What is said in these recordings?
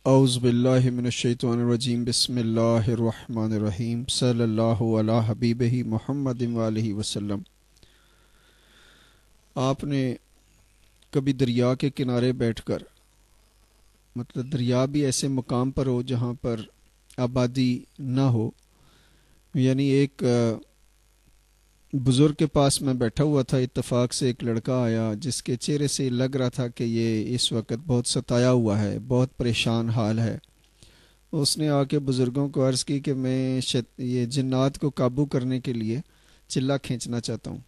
اعوذ باللہ من الشیطان الرجیم بسم اللہ الرحمن الرحیم صلی اللہ علی حبیبہ محمد وآلہ وسلم۔ آپ نے کبھی دریا کے کنارے بیٹھ کر، مطلب دریا بھی ایسے مقام پر ہو جہاں پر آبادی نہ ہو، یعنی ایک بزرگ کے پاس میں بیٹھا ہوا تھا، اتفاق سے ایک لڑکا آیا جس کے چہرے سے لگ رہا تھا کہ یہ اس وقت بہت ستایا ہوا ہے، بہت پریشان حال ہے۔ اس نے آ کے بزرگوں کو عرض کی کہ میں یہ جنات کو قابو کرنے کے لیے چلہ کھینچنا چاہتا ہوں۔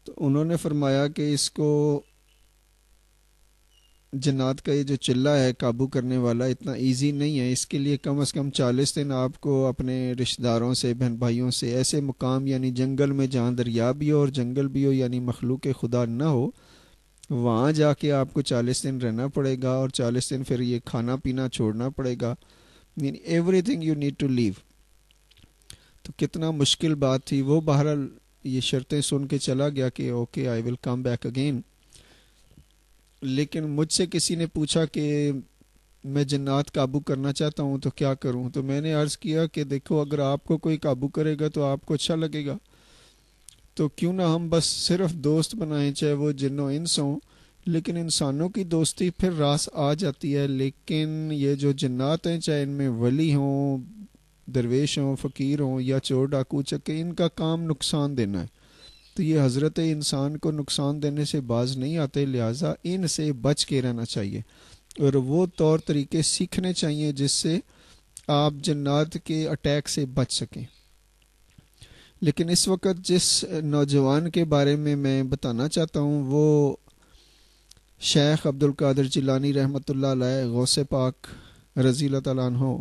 تو انہوں نے فرمایا کہ اس کو جنات کا یہ جو چلہ ہے قابو کرنے والا اتنا ایزی نہیں ہے، اس کے لیے کم از کم 40 دن آپ کو اپنے رشتہ داروں سے، بہن بھائیوں سے، ایسے مقام یعنی جنگل میں جہاں دریا بھی ہو اور جنگل بھی ہو، یعنی مخلوق خدا نہ ہو، وہاں جا کے آپ کو 40 دن رہنا پڑے گا، اور 40 دن پھر یہ کھانا پینا چھوڑنا پڑے گا، یعنی everything you need to leave. تو کتنا مشکل بات تھی۔ وہ بہرحال یہ شرطیں سن کے چلا گیا کہ okay I will come back again. لیکن مجھ سے کسی نے پوچھا کہ میں جنات قابو کرنا چاہتا ہوں تو کیا کروں؟ تو میں نے عرض کیا کہ دیکھو، اگر آپ کو کوئی قابو کرے گا تو آپ کو اچھا لگے گا، تو کیوں نہ ہم بس صرف دوست بنائیں، چاہے وہ جن و انس ہوں۔ لیکن انسانوں کی دوستی پھر راس آ جاتی ہے، لیکن یہ جو جنات ہیں، چاہے ان میں ولی ہوں، درویش ہوں، فقیر ہوں یا چور ڈاکو چکے، ان کا کام نقصان دینا ہے۔ تو یہ حضرت انسان کو نقصان دینے سے باز نہیں آتے، لہٰذا ان سے بچ کے رہنا چاہیے اور وہ طور طریقے سیکھنے چاہیے جس سے آپ جنات کے اٹیک سے بچ سکیں۔ لیکن اس وقت جس نوجوان کے بارے میں بتانا چاہتا ہوں وہ شیخ عبدالقادر جیلانی رحمۃ اللہ علیہ، غوث پاک رضی اللہ تعالیٰ عنہ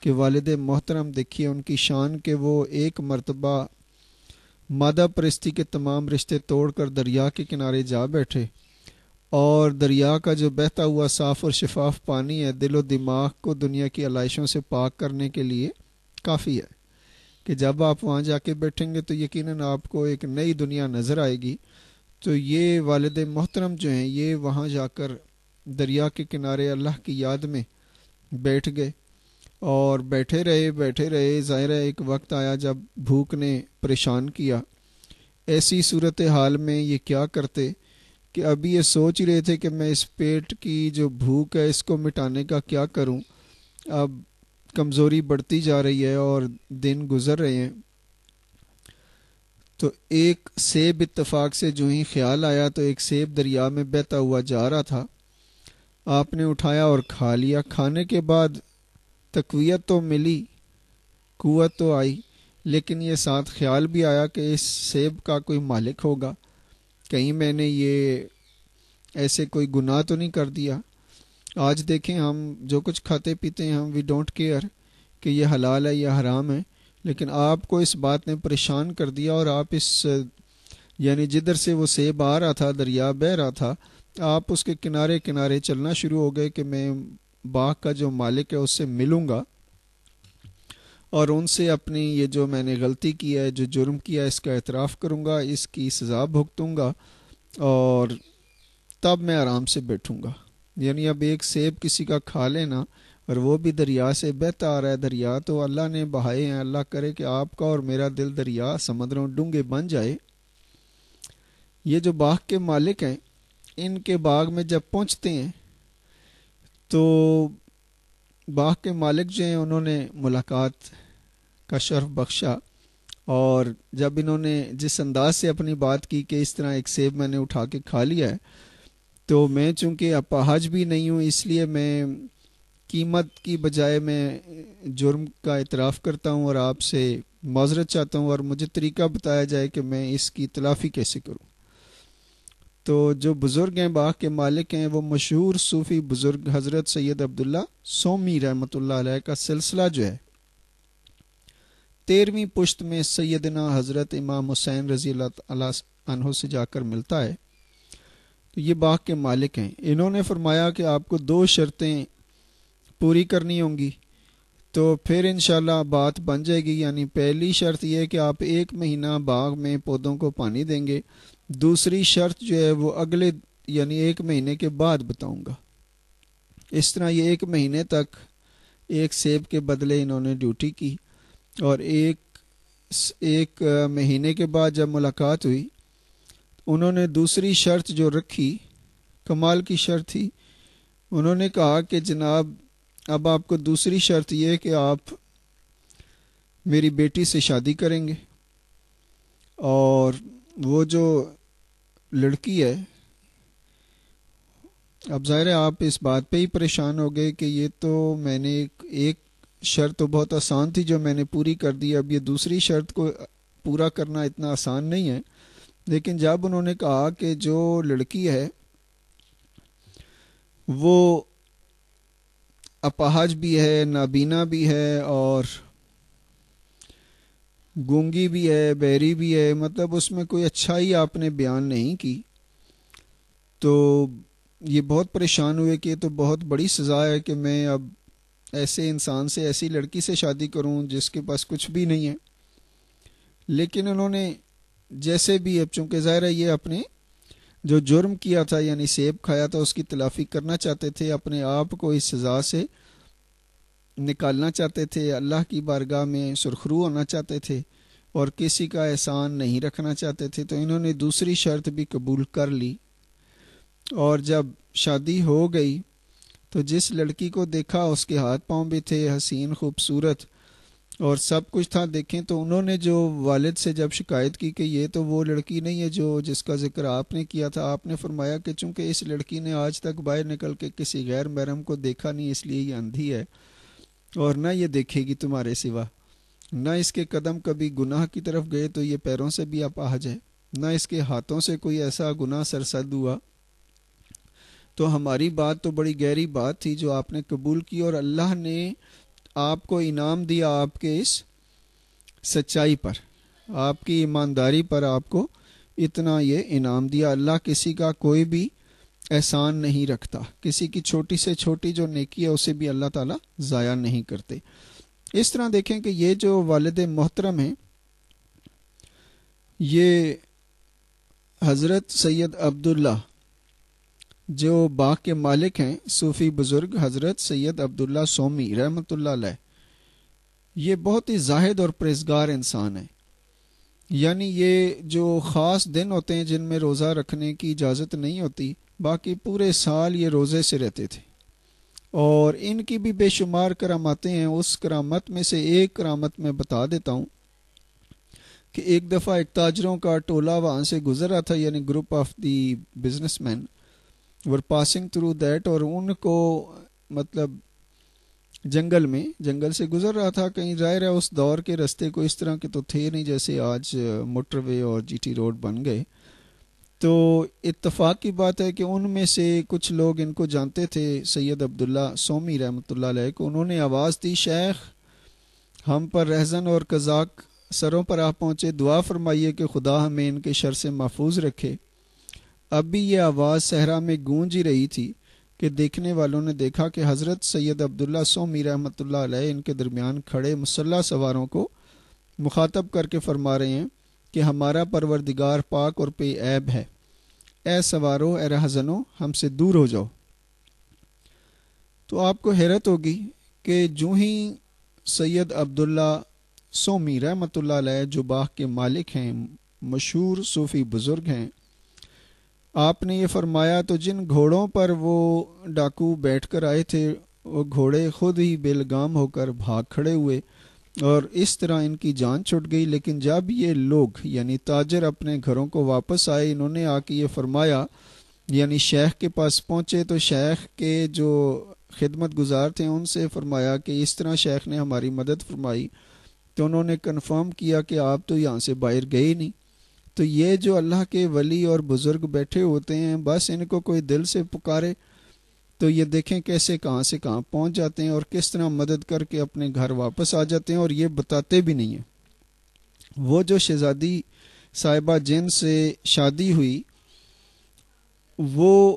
کے والد محترم۔ دیکھیے ان کی شان کہ وہ ایک مرتبہ مادہ پرستی کے تمام رشتے توڑ کر دریا کے کنارے جا بیٹھے، اور دریا کا جو بہتا ہوا صاف اور شفاف پانی ہے، دل و دماغ کو دنیا کی علائشوں سے پاک کرنے کے لیے کافی ہے کہ جب آپ وہاں جا کے بیٹھیں گے تو یقیناً آپ کو ایک نئی دنیا نظر آئے گی۔ تو یہ والد محترم جو ہیں، یہ وہاں جا کر دریا کے کنارے اللہ کی یاد میں بیٹھ گئے اور بیٹھے رہے۔ ظاہر ہے ایک وقت آیا جب بھوک نے پریشان کیا۔ ایسی صورتحال میں یہ کیا کرتے کہ ابھی یہ سوچ ہی رہے تھے کہ میں اس پیٹ کی جو بھوک ہے اس کو مٹانے کا کیا کروں۔ اب کمزوری بڑھتی جا رہی ہے اور دن گزر رہے ہیں، تو ایک سیب اتفاق سے جو ہی خیال آیا تو ایک سیب دریا میں بہتا ہوا جا رہا تھا۔ آپ نے اٹھایا اور کھا لیا۔ کھانے کے بعد تقویت تو ملی، قوت تو آئی، لیکن یہ ساتھ خیال بھی آیا کہ اس سیب کا کوئی مالک ہوگا، کہیں میں نے یہ ایسے کوئی گناہ تو نہیں کر دیا۔ آج دیکھیں ہم جو کچھ کھاتے پیتے ہیں، ہم وی ڈونٹ کیئر کہ یہ حلال ہے یا حرام ہے، لیکن آپ کو اس بات نے پریشان کر دیا اور آپ اس یعنی جدھر سے وہ سیب آ رہا تھا، دریا بہہ رہا تھا، آپ اس کے کنارے کنارے چلنا شروع ہو گئے کہ میں باغ کا جو مالک ہے اس سے ملوں گا اور ان سے اپنی یہ جو میں نے غلطی کی ہے، جو جرم کیا، اس کا اعتراف کروں گا، اس کی سزا بھگتوں گا اور تب میں آرام سے بیٹھوں گا۔ یعنی اب ایک سیب کسی کا کھا لینا، اور وہ بھی دریا سے بہتا آ رہا ہے۔ دریا تو اللہ نے بہائے ہیں، اللہ کرے کہ آپ کا اور میرا دل دریا سمندروں ڈونگے بن جائے۔ یہ جو باغ کے مالک ہیں، ان کے باغ میں جب پہنچتے ہیں تو باغ کے مالک جو ہیں انہوں نے ملاقات کا شرف بخشا، اور جب انہوں نے جس انداز سے اپنی بات کی کہ اس طرح ایک سیب میں نے اٹھا کے کھا لیا ہے، تو میں چونکہ اپاہج بھی نہیں ہوں، اس لیے میں قیمت کی بجائے میں جرم کا اعتراف کرتا ہوں اور آپ سے معذرت چاہتا ہوں، اور مجھے طریقہ بتایا جائے کہ میں اس کی تلافی کیسے کروں۔ تو جو بزرگ ہیں، باغ کے مالک ہیں، وہ مشہور صوفی بزرگ حضرت سید عبداللہ سومی رحمۃ اللہ علیہ کا سلسلہ جو ہے 13ویں پشت میں سیدنا حضرت امام حسین رضی اللہ عنہ سے جا کر ملتا ہے۔ تو یہ باغ کے مالک ہیں۔ انہوں نے فرمایا کہ آپ کو 2 شرطیں پوری کرنی ہوں گی تو پھر انشاءاللہ بات بن جائے گی۔ یعنی پہلی شرط یہ ہے کہ آپ 1 مہینہ باغ میں پودوں کو پانی دیں گے، دوسری شرط جو ہے وہ اگلے یعنی 1 مہینے کے بعد بتاؤں گا۔ اس طرح یہ 1 مہینے تک ایک سیب کے بدلے انہوں نے ڈیوٹی کی، اور ایک مہینے کے بعد جب ملاقات ہوئی انہوں نے دوسری شرط جو رکھی، کمال کی شرط تھی، انہوں نے کہا کہ جناب اب آپ کو دوسری شرط یہ ہے کہ آپ میری بیٹی سے شادی کریں گے۔ اور وہ جو لڑکی ہے، اب ظاہر ہے آپ اس بات پہ ہی پریشان ہو گئے کہ یہ تو میں نے ایک شرط تو بہت آسان تھی جو میں نے پوری کر دی، اب یہ دوسری شرط کو پورا کرنا اتنا آسان نہیں ہے۔ لیکن جب انہوں نے کہا کہ جو لڑکی ہے وہ اپاہج بھی ہے، نابینا بھی ہے، اور گونگی بھی ہے، بہری بھی ہے، مطلب اس میں کوئی اچھائی آپ نے بیان نہیں کی، تو یہ بہت پریشان ہوئے کہ یہ تو بہت بڑی سزا ہے کہ میں اب ایسے انسان سے، ایسی لڑکی سے شادی کروں جس کے پاس کچھ بھی نہیں ہے۔ لیکن انہوں نے جیسے بھی، اب چونکہ ظاہر ہے یہ اپنے جو جرم کیا تھا یعنی سیب کھایا تھا اس کی تلافی کرنا چاہتے تھے، اپنے آپ کو اس سزا سے نکالنا چاہتے تھے، اللہ کی بارگاہ میں سرخرو ہونا چاہتے تھے اور کسی کا احسان نہیں رکھنا چاہتے تھے، تو انہوں نے دوسری شرط بھی قبول کر لی۔ اور جب شادی ہو گئی تو جس لڑکی کو دیکھا اس کے ہاتھ پاؤں بھی تھے، حسین، خوبصورت اور سب کچھ تھا۔ دیکھیں تو انہوں نے جو والد سے جب شکایت کی کہ یہ تو وہ لڑکی نہیں ہے جو جس کا ذکر آپ نے کیا تھا، آپ نے فرمایا کہ چونکہ اس لڑکی نے آج تک باہر نکل کے کسی غیر محرم کو دیکھا نہیں، اس لیے یہ اندھی ہے اور نہ یہ دیکھے گی تمہارے سوا، نہ اس کے قدم کبھی گناہ کی طرف گئے تو یہ پیروں سے بھی اپاہج ہے، نہ اس کے ہاتھوں سے کوئی ایسا گناہ سرزد ہوا۔ تو ہماری بات تو بڑی گہری بات تھی جو آپ نے قبول کی، اور اللہ نے آپ کو انعام دیا آپ کے اس سچائی پر، آپ کی ایمانداری پر آپ کو اتنا یہ انعام دیا۔ اللہ کسی کا کوئی بھی احسان نہیں رکھتا، کسی کی چھوٹی سے چھوٹی جو نیکی ہے اسے بھی اللہ تعالیٰ ضائع نہیں کرتے۔ اس طرح دیکھیں کہ یہ جو والد محترم ہیں، یہ حضرت سید عبداللہ جو باغ کے مالک ہیں، صوفی بزرگ حضرت سید عبداللہ سومی رحمۃ اللہ علیہ، یہ بہت ہی زاہد اور پرہیزگار انسان ہیں۔ یعنی یہ جو خاص دن ہوتے ہیں جن میں روزہ رکھنے کی اجازت نہیں ہوتی، باقی پورے سال یہ روزے سے رہتے تھے، اور ان کی بھی بے شمار کراماتیں ہیں۔ اس کرامت میں سے ایک کرامت میں بتا دیتا ہوں کہ ایک دفعہ ایک تاجروں کا ٹولہ وہاں سے گزر رہا تھا، یعنی group of the business man were passing through that, اور ان کو مطلب جنگل سے گزر رہا تھا۔ کہیں ظاہر ہے اس دور کے رستے کو اس طرح کے تو تھے نہیں جیسے آج موٹر وے اور جی ٹی روڈ بن گئے، تو اتفاق کی بات ہے کہ ان میں سے کچھ لوگ ان کو جانتے تھے، سید عبداللہ سومی رحمۃ اللہ علیہ کو۔ انہوں نے آواز دی، شیخ ہم پر رہزن اور قزاق سروں پر آ پہنچے، دعا فرمائیے کہ خدا ہمیں ان کے شر سے محفوظ رکھے۔ اب بھی یہ آواز صحرا میں گونج ہی رہی تھی کہ دیکھنے والوں نے دیکھا کہ حضرت سید عبداللہ سومی رحمۃ اللہ علیہ ان کے درمیان کھڑے مسلح سواروں کو مخاطب کر کے فرما رہے ہیں کہ ہمارا پروردگار پاک اور بے عیب ہے، اے سوارو، اے رہزنو، ہم سے دور ہو جاؤ۔ تو آپ کو حیرت ہوگی کہ جو ہی سید عبداللہ سومی رحمۃ اللہ علیہ جو باغ کے مالک ہیں، مشہور صوفی بزرگ ہیں، آپ نے یہ فرمایا تو جن گھوڑوں پر وہ ڈاکو بیٹھ کر آئے تھے وہ گھوڑے خود ہی بے لگام ہو کر بھاگ کھڑے ہوئے اور اس طرح ان کی جان چھٹ گئی۔ لیکن جب یہ لوگ یعنی تاجر اپنے گھروں کو واپس آئے، انہوں نے آ کے یہ فرمایا، یعنی شیخ کے پاس پہنچے تو شیخ کے جو خدمت گزار تھے ان سے فرمایا کہ اس طرح شیخ نے ہماری مدد فرمائی، تو انہوں نے کنفرم کیا کہ آپ تو یہاں سے باہر گئے ہی نہیں۔ تو یہ جو اللہ کے ولی اور بزرگ بیٹھے ہوتے ہیں، بس ان کو کوئی دل سے پکارے تو یہ دیکھیں کیسے کہاں سے کہاں پہنچ جاتے ہیں اور کس طرح مدد کر کے اپنے گھر واپس آ جاتے ہیں، اور یہ بتاتے بھی نہیں ہیں۔ وہ جو شہزادی صاحبہ جن سے شادی ہوئی وہ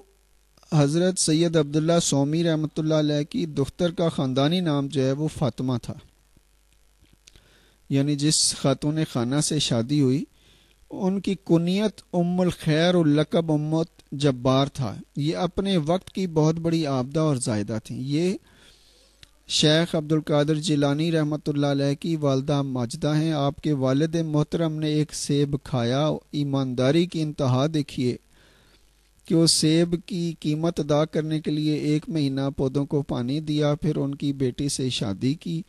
حضرت سید عبداللہ سومی رحمۃ اللہ علیہ کی دختر کا خاندانی نام جو ہے وہ فاطمہ تھا، یعنی جس خاتون خانہ سے شادی ہوئی ان کی کنیت ام الخیر اور لقب جبار تھا، یہ اپنے وقت کی بہت بڑی آبدہ اور زائدہ تھیں۔ یہ شیخ عبد القادر جیلانی رحمۃ اللہ علیہ کی والدہ ماجدہ ہیں۔ آپ کے والد محترم نے ایک سیب کھایا، ایمانداری کی انتہا دیکھیے کہ اس سیب کی قیمت ادا کرنے کے لیے 1 مہینہ پودوں کو پانی دیا، پھر ان کی بیٹی سے شادی کی،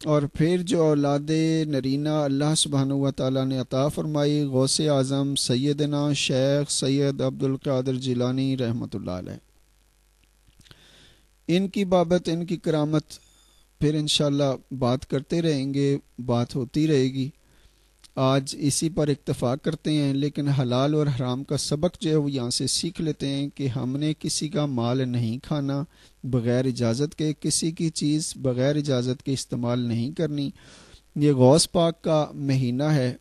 اور پھر جو اولاد نرینہ اللہ سبحانہ و تعالیٰ نے عطا فرمائی، غوث اعظم سیدنا شیخ سید عبد القادر جیلانی رحمۃ اللہ علیہ، ان کی بابت، ان کی کرامت پھر انشاءاللہ بات کرتے رہیں گے، بات ہوتی رہے گی۔ آج اسی پر اکتفا کرتے ہیں، لیکن حلال اور حرام کا سبق جو ہے وہ یہاں سے سیکھ لیتے ہیں کہ ہم نے کسی کا مال نہیں کھانا بغیر اجازت کے، کسی کی چیز بغیر اجازت کے استعمال نہیں کرنی۔ یہ غوث پاک کا مہینہ ہے۔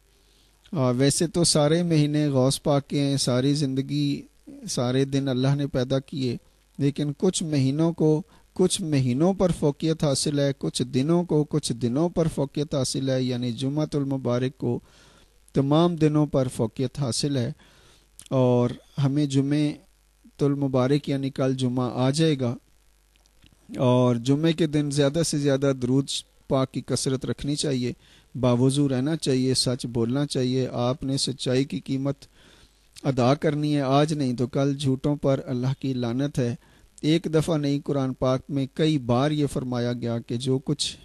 ویسے تو سارے مہینے غوث پاک کے ہیں، ساری زندگی سارے دن اللہ نے پیدا کیے، لیکن کچھ مہینوں پر فوقیت حاصل ہے، کچھ دنوں پر فوقیت حاصل ہے، یعنی جمعۃ المبارک کو تمام دنوں پر فوقیت حاصل ہے، اور ہمیں جمعۃ المبارک یعنی کل جمعہ آ جائے گا، اور جمعے کے دن زیادہ سے زیادہ درود پاک کی کثرت رکھنی چاہیے، باوضو رہنا چاہیے، سچ بولنا چاہیے، آپ نے سچائی کی قیمت ادا کرنی ہے، آج نہیں تو کل۔ جھوٹوں پر اللہ کی لعنت ہے۔ ایک دفعہ نہیں، قرآن پاک میں کئی بار یہ فرمایا گیا کہ جو کچھ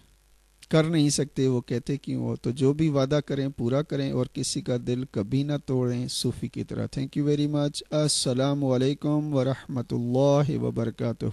کر نہیں سکتے وہ کہتے کیوں ہو، تو جو بھی وعدہ کریں پورا کریں، اور کسی کا دل کبھی نہ توڑیں صوفی کی طرح۔ Thank you very much. السلام علیکم ورحمۃ اللہ وبرکاتہ۔